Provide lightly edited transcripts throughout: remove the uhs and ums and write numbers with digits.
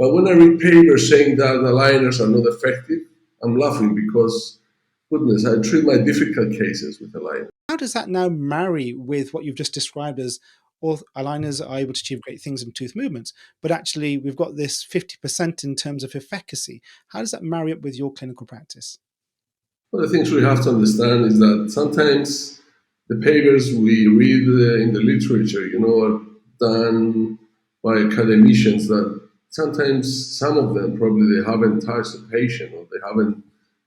But when I read papers saying that aligners are not effective, I'm laughing because, goodness, I treat my difficult cases with aligners. How does that now marry with what you've just described as aligners are able to achieve great things in tooth movements, but actually we've got this 50% in terms of efficacy? How does that marry up with your clinical practice? One of the things we have to understand is that sometimes the papers we read in the literature, are done by academicians that sometimes some of them probably they haven't touched the patient or they haven't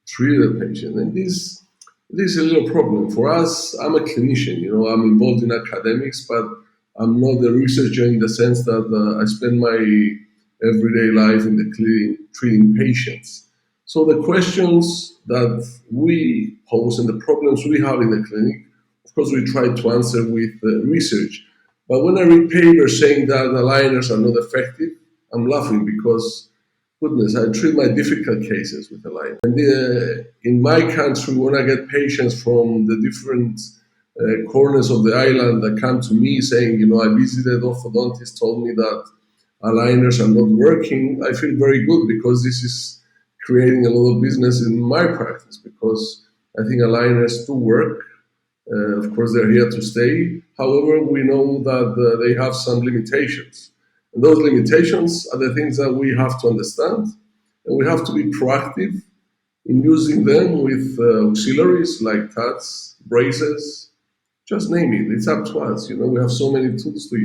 treated the patient. And this is a little problem. For us, I'm a clinician, I'm involved in academics, but I'm not a researcher in the sense that I spend my everyday life in the clinic treating patients. So the questions that we pose and the problems we have in the clinic, of course, we try to answer with research. But when I read papers saying that aligners are not effective, I'm laughing because, goodness, I treat my difficult cases with aligners. And in my country, when I get patients from the different corners of the island that come to me saying, I visited orthodontists, told me that aligners are not working, I feel very good because this is creating a lot of business in my practice because I think aligners do work. Of course, they're here to stay. However, we know that they have some limitations. And those limitations are the things that we have to understand. And we have to be proactive in using them with auxiliaries like tats, braces, just name it. It's up to us. We have so many tools to use.